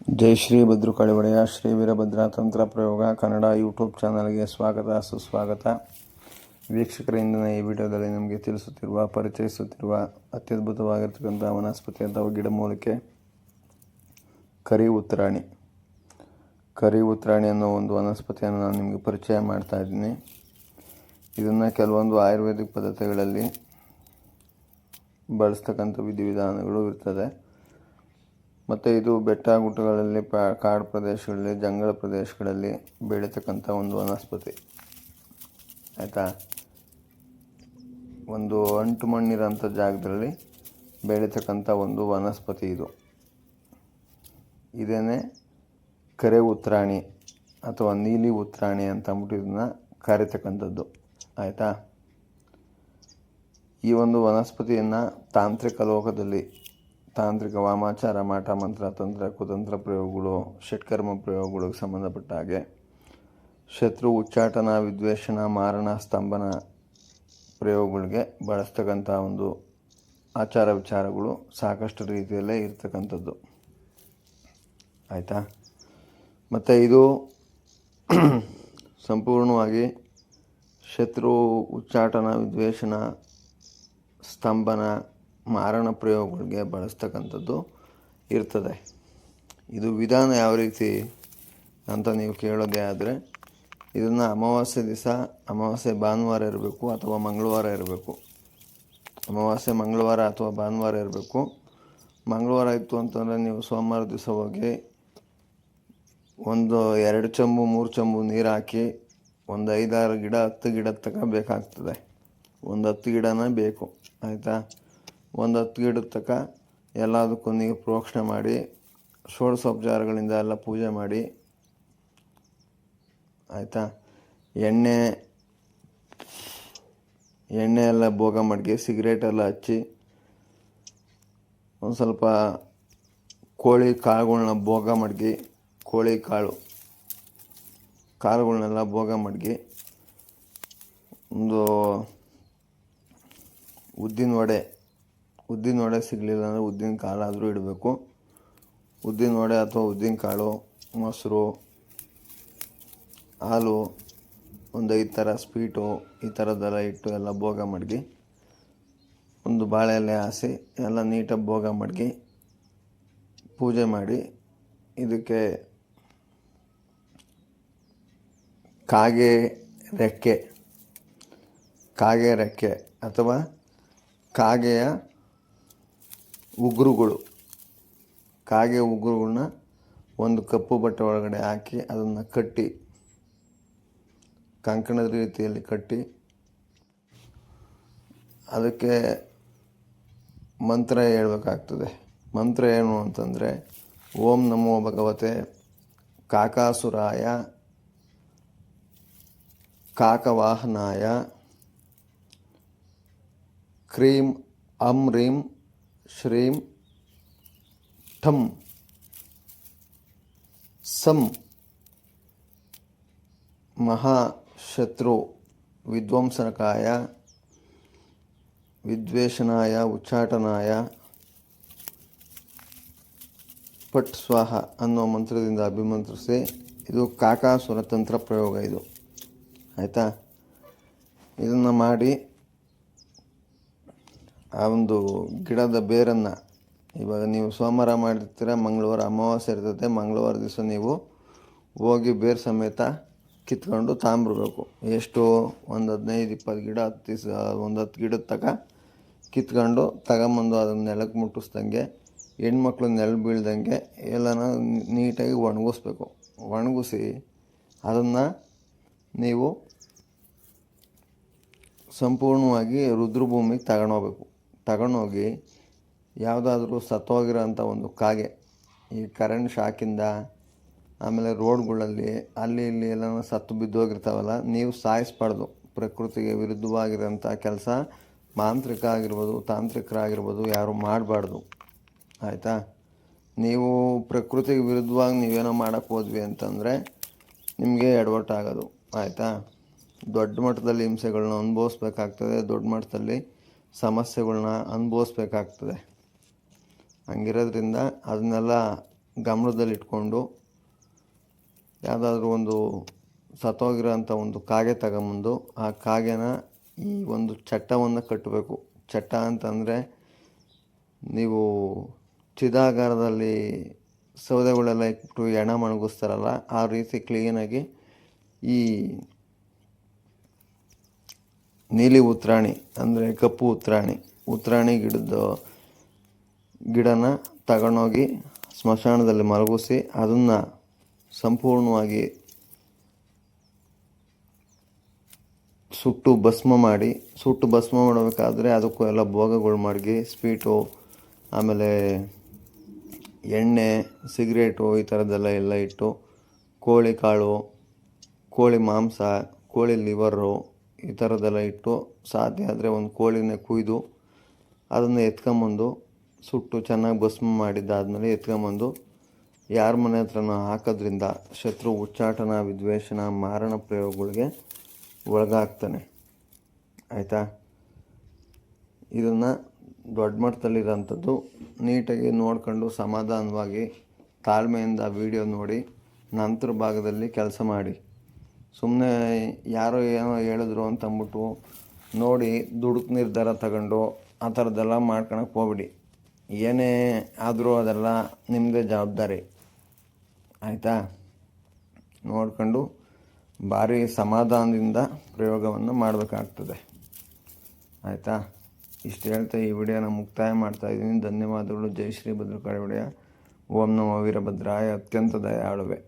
ಜೈ ಶ್ರೀ ಭದ್ರಕಾಳಿ ಒಡೆಯ ಶ್ರೀ ವೀರಭದ್ರ ತಂತ್ರ ಪ್ರಯೋಗ ಕನ್ನಡ ಯೂಟ್ಯೂಬ್ ಚಾನಲ್ಗೆ ಸ್ವಾಗತ ಸುಸ್ವಾಗತ. ವೀಕ್ಷಕರಿಂದ ಈ ವಿಡಿಯೋದಲ್ಲಿ ನಿಮಗೆ ಪರಿಚಯಿಸುತ್ತಿರುವ ಅತ್ಯದ್ಭುತವಾಗಿರ್ತಕ್ಕಂಥ ವನಸ್ಪತಿ ಅಥವಾ ಗಿಡಮೂಲಿಕೆ ಕರಿ ಉತ್ತರಾಣಿ. ಕರಿ ಉತ್ತರಾಣಿ ಅನ್ನೋ ಒಂದು ವನಸ್ಪತಿಯನ್ನು ನಾನು ನಿಮಗೆ ಪರಿಚಯ ಮಾಡ್ತಾ ಇದ್ದೀನಿ. ಇದನ್ನು ಕೆಲವೊಂದು ಆಯುರ್ವೇದಿಕ್ ಪದ್ಧತಿಗಳಲ್ಲಿ ಬಳಸ್ತಕ್ಕಂಥ ವಿಧಿವಿಧಾನಗಳು ಇರ್ತದೆ. ಮತ್ತು ಇದು ಬೆಟ್ಟ ಗುಡ್ಡಗಳಲ್ಲಿ ಕಾಡು ಪ್ರದೇಶಗಳಲ್ಲಿ ಜಂಗಲ ಪ್ರದೇಶಗಳಲ್ಲಿ ಬೆಳೀತಕ್ಕಂಥ ಒಂದು ವನಸ್ಪತಿ ಆಯಿತಾ. ಒಂದು ಅಂಟು ಮಣ್ಣಿರೋಂಥ ಜಾಗದಲ್ಲಿ ಬೆಳೀತಕ್ಕಂಥ ಒಂದು ವನಸ್ಪತಿ ಇದೇನೇ ಕರೆ ಉತ್ತರಾಣಿ ಅಥವಾ ನೀಲಿ ಉತ್ತರಾಣಿ ಅಂತ ಅಂದ್ಬಿಟ್ಟು ಇದನ್ನು ಕರೀತಕ್ಕಂಥದ್ದು ಆಯಿತಾ. ಈ ಒಂದು ವನಸ್ಪತಿಯನ್ನು ತಾಂತ್ರಿಕ ಲೋಕದಲ್ಲಿ ತಾಂತ್ರಿಕ ವಾಮಾಚಾರ ಮಾಟ ಮಂತ್ರ ತಂತ್ರ ಕುತಂತ್ರ ಪ್ರಯೋಗಗಳು ಷಟ್ಕರ್ಮ ಪ್ರಯೋಗಗಳಿಗೆ ಸಂಬಂಧಪಟ್ಟ ಹಾಗೆ ಶತ್ರು ಉಚ್ಚಾಟನ ವಿದ್ವೇಷಣ ಮಾರಣ ಸ್ತಂಭನ ಪ್ರಯೋಗಗಳಿಗೆ ಬಳಸ್ತಕ್ಕಂಥ ಒಂದು ಆಚಾರ ವಿಚಾರಗಳು ಸಾಕಷ್ಟು ರೀತಿಯಲ್ಲೇ ಇರ್ತಕ್ಕಂಥದ್ದು ಆಯಿತಾ. ಮತ್ತು ಇದು ಸಂಪೂರ್ಣವಾಗಿ ಶತ್ರು ಉಚ್ಚಾಟನ ವಿದ್ವೇಷಣ ಸ್ತಂಭನ ಮಾರಣ ಪ್ರಯೋಗಗಳಿಗೆ ಬಳಸ್ತಕ್ಕಂಥದ್ದು ಇರ್ತದೆ. ಇದು ವಿಧಾನ ಯಾವ ರೀತಿ ಅಂತ ನೀವು ಕೇಳೋದೇ ಆದರೆ ಇದನ್ನು ಅಮಾವಾಸ್ಯೆ ಭಾನುವಾರ ಇರಬೇಕು ಅಥವಾ ಮಂಗಳವಾರ ಇರಬೇಕು. ಅಮಾವಾಸ್ಯೆ ಮಂಗಳವಾರ ಅಥವಾ ಭಾನುವಾರ ಇರಬೇಕು. ಮಂಗಳವಾರ ಇತ್ತು ಅಂತಂದರೆ ನೀವು ಸೋಮವಾರ ದಿವಸ ಹೋಗಿ ಒಂದು 2 ಚಂಬು 3 ಚಂಬು ನೀರು ಹಾಕಿ ಒಂದು 5-6 ಗಿಡ 10 ಗಿಡ ಬೇಕಾಗ್ತದೆ. ಒಂದು 10 ಗಿಡನೇ ಬೇಕು ಆಯಿತಾ. ಒಂದು 10 ಗಿಡದ ತನಕ ಎಲ್ಲದಕ್ಕೂ ನೀವು ಪ್ರೋಕ್ಷಣೆ ಮಾಡಿ ಷೋಡಶೋಪಚಾರಗಳಿಂದ ಎಲ್ಲ ಪೂಜೆ ಮಾಡಿ ಆಯಿತಾ. ಎಣ್ಣೆ ಎಲ್ಲ ಭೋಗ ಮಡ್ಗಿ ಸಿಗರೇಟೆಲ್ಲ ಹಚ್ಚಿ ಒಂದು ಸ್ವಲ್ಪ ಕೋಳಿ ಕಾಳುಗಳನ್ನ ಭೋಗ ಮಡ್ಗಿ ಕೋಳಿ ಕಾಳುಗಳನ್ನೆಲ್ಲ ಭೋಗ ಮಡ್ಗಿ ಒಂದು ಉದ್ದಿನ ವಡೆ ಸಿಗಲಿಲ್ಲ ಅಂದರೆ ಉದ್ದಿನ ಕಾಳಾದರೂ ಇಡಬೇಕು. ಉದ್ದಿನ ವಡೆ ಅಥವಾ ಉದ್ದಿನ ಕಾಳು ಮೊಸರು ಹಾಲು ಒಂದು 5 ಥರ ಸ್ವೀಟು ಈ ಥರದ್ದೆಲ್ಲ ಇಟ್ಟು ಎಲ್ಲ ಭೋಗ ಮಡ್ಗಿ ಒಂದು ಬಾಳೆ ಎಲೆ ಹಾಸಿ ಎಲ್ಲ ನೀಟಾಗಿ ಭೋಗ ಮಡ್ಗಿ ಪೂಜೆ ಮಾಡಿ ಇದಕ್ಕೆ ಕಾಗೆ ರೆಕ್ಕೆ ಅಥವಾ ಕಾಗೆ ಉಗುರುಗಳನ್ನ ಒಂದು ಕಪ್ಪು ಬಟ್ಟೆ ಒಳಗಡೆ ಹಾಕಿ ಅದನ್ನು ಕಟ್ಟಿ ಕಂಕಣದ ರೀತಿಯಲ್ಲಿ ಕಟ್ಟಿ ಅದಕ್ಕೆ ಮಂತ್ರ ಹೇಳಬೇಕಾಗ್ತದೆ. ಮಂತ್ರ ಏನು ಅಂತಂದರೆ ಓಂ ನಮೋ ಭಗವತೆ ಕಾಕಾಸುರಾಯ ಕಾಕವಾಹನಾಯ ಕ್ರೀಂ ಅಂ ರೀಂ ಶ್ರೀಂ ಠಂ ಸಂ ಮಹಾಶತ್ರು ವಿಧ್ವಂಸಕಾಯ ವಿದ್ವೇಷನಾಯ ಉಚ್ಚಾಟನಾಯ ಪಟ್ ಸ್ವಾಹ ಅನ್ನೋ ಮಂತ್ರದಿಂದ ಅಭಿಮಂತ್ರಿಸಿ ಇದು ಕಾಕಾಸುರ ತಂತ್ರ ಪ್ರಯೋಗ ಇದು ಆಯಿತಾ. ಇದನ್ನು ಮಾಡಿ ಆ ಒಂದು ಗಿಡದ ಬೇರನ್ನು ಇವಾಗ ನೀವು ಸೋಮವಾರ ಮಾಡಿರ್ತೀರ, ಮಂಗಳವಾರ ಅಮಾವಾಸ್ಯೆ ಇರ್ತದೆ, ಮಂಗಳವಾರ ದಿವಸ ನೀವು ಹೋಗಿ ಬೇರು ಸಮೇತ ಕಿತ್ಕೊಂಡು ತಾಂಬರ್ಬೇಕು. ಎಷ್ಟು ಒಂದು 15-20 ಗಿಡ ಒಂದು 10 ಗಿಡದ ತನಕ ಕಿತ್ಕೊಂಡು ತಗೊಂಬಂದು ಅದನ್ನು ನೆಲಕ್ಕೆ ಮುಟ್ಟಿಸ್ದಂಗೆ ಹೆಣ್ಮಕ್ಳು ನೆಲ ಬೀಳ್ದಂಗೆ ಎಲ್ಲನ ನೀಟಾಗಿ ಒಣಗಿಸ್ಬೇಕು. ಒಣಗಿಸಿ ಅದನ್ನು ನೀವು ಸಂಪೂರ್ಣವಾಗಿ ರುದ್ರಭೂಮಿಗೆ ತಗೊಂಡೋಗಿ ಯಾವುದಾದ್ರೂ ಸತ್ತೋಗಿರೋಂಥ ಒಂದು ಕಾಗೆ ಈ ಕರೆಂಟ್ ಶಾಕಿಂದ ಆಮೇಲೆ ರೋಡ್ಗಳಲ್ಲಿ ಅಲ್ಲಿ ಇಲ್ಲಿ ಎಲ್ಲ ಸತ್ತು ಬಿದ್ದೋಗಿರ್ತಾವಲ್ಲ, ನೀವು ಸಾಯಿಸ್ಬಾರ್ದು. ಪ್ರಕೃತಿಗೆ ವಿರುದ್ಧವಾಗಿರೋಂಥ ಕೆಲಸ ಮಾಂತ್ರಿಕ ಆಗಿರ್ಬೋದು ತಾಂತ್ರಿಕರಾಗಿರ್ಬೋದು ಯಾರು ಮಾಡಬಾರ್ದು ಆಯಿತಾ. ನೀವು ಪ್ರಕೃತಿಗೆ ವಿರುದ್ಧವಾಗಿ ನೀವೇನೋ ಮಾಡೋಕ್ಕೆ ಹೋದ್ವಿ ಅಂತಂದರೆ ನಿಮಗೆ ಎಡವಟ್ಟಾಗೋದು ಆಯಿತಾ. ದೊಡ್ಡ ಮಟ್ಟದಲ್ಲಿ ಹಿಂಸೆಗಳನ್ನ ಅನುಭವಿಸ್ಬೇಕಾಗ್ತದೆ, ದೊಡ್ಡ ಮಟ್ಟದಲ್ಲಿ ಸಮಸ್ಯೆಗಳನ್ನ ಅನುಭವಿಸ್ಬೇಕಾಗ್ತದೆ. ಹಂಗಿರೋದ್ರಿಂದ ಅದನ್ನೆಲ್ಲ ಗಮನದಲ್ಲಿಟ್ಕೊಂಡು ಯಾವುದಾದ್ರೂ ಒಂದು ಸತ್ತೋಗಿರೋಂಥ ಒಂದು ಕಾಗೆ ತಗೊಂಬಂದು ಆ ಕಾಗೆನ ಈ ಒಂದು ಚಟ್ಟವನ್ನು ಕಟ್ಟಬೇಕು. ಚಟ್ಟ ಅಂತಂದರೆ ನೀವು ಚಿದಾಗಾರದಲ್ಲಿ ಸೌದೆಗಳೆಲ್ಲ ಇಟ್ಬಿಟ್ಟು ಎಣ ಮಣಗಿಸ್ತಾರಲ್ಲ, ಆ ರೀತಿ ಕ್ಲೀನಾಗಿ ಈ ನೀಲಿ ಉತ್ರಾಣಿ ಅಂದರೆ ಕಪ್ಪು ಉತ್ರಾಣಿ ಗಿಡನ ತಗೊಂಡೋಗಿ ಸ್ಮಶಾನದಲ್ಲಿ ಮಲಗಿಸಿ ಅದನ್ನು ಸಂಪೂರ್ಣವಾಗಿ ಸುಟ್ಟು ಭಸ್ಮ ಮಾಡಬೇಕಾದ್ರೆ ಅದಕ್ಕೂ ಎಲ್ಲ ಭೋಗಗಳು ಮಾಡಿ ಸ್ವೀಟು, ಆಮೇಲೆ ಎಣ್ಣೆ, ಸಿಗರೇಟು ಈ ಥರದ್ದೆಲ್ಲ ಇಟ್ಟು ಕೋಳಿ ಕಾಳು, ಕೋಳಿ ಮಾಂಸ, ಕೋಳಿ ಲಿವರು ಈ ಥರದ್ದೆಲ್ಲ ಇಟ್ಟು ಸಾಧ್ಯ ಆದರೆ ಒಂದು ಕೋಳಿನೇ ಕುಯ್ದು ಅದನ್ನು ಎತ್ಕೊಂಬಂದು ಸುಟ್ಟು ಚೆನ್ನಾಗಿ ಭಸ್ಮ ಮಾಡಿದ್ದಾದಮೇಲೆ ಎತ್ಕೊಂಬಂದು ಯಾರ ಮನೆ ಹತ್ರನೂ ಹಾಕೋದ್ರಿಂದ ಶತ್ರು ಉಚ್ಚಾಟನ, ವಿದ್ವೇಷಣ, ಮಾರಣ ಪ್ರಯೋಗಗಳಿಗೆ ಒಳಗಾಗ್ತಾನೆ. ಆಯಿತಾ? ಇದನ್ನು ದೊಡ್ಡ ಮಟ್ಟದಲ್ಲಿರೋಂಥದ್ದು ನೀಟಾಗಿ ನೋಡ್ಕೊಂಡು ಸಮಾಧಾನವಾಗಿ ತಾಳ್ಮೆಯಿಂದ ವಿಡಿಯೋ ನೋಡಿ ನಂತರ ಭಾಗದಲ್ಲಿ ಕೆಲಸ ಮಾಡಿ. ಸುಮ್ಮನೆ ಯಾರೋ ಏನೋ ಹೇಳಿದ್ರು ಅಂತ ಅಂದ್ಬಿಟ್ಟು ನೋಡಿ ದುಡುಕು ನಿರ್ಧಾರ ತಗೊಂಡು ಆ ಥರದ್ದೆಲ್ಲ ಮಾಡ್ಕೊಳಕ್ಕೆ ಹೋಗ್ಬಿಡಿ. ಏನೇ ಆದರೂ ಅದೆಲ್ಲ ನಿಮ್ಮದೇ ಜವಾಬ್ದಾರಿ. ಆಯಿತಾ? ನೋಡ್ಕೊಂಡು ಭಾರಿ ಸಮಾಧಾನದಿಂದ ಪ್ರಯೋಗವನ್ನು ಮಾಡಬೇಕಾಗ್ತದೆ. ಆಯಿತಾ? ಇಷ್ಟು ಹೇಳ್ತಾ ಈ ವಿಡಿಯೋನ ಮುಕ್ತಾಯ ಮಾಡ್ತಾಯಿದ್ದೀನಿ. ಧನ್ಯವಾದಗಳು. ಜೈ ಶ್ರೀ ಭದ್ರಕಾಳಿ ಒಡೆಯ. ಓಂ ನಮೋ ವೀರಭದ್ರಾಯ. ಅತ್ಯಂತ ದಯಾಳುವೆ.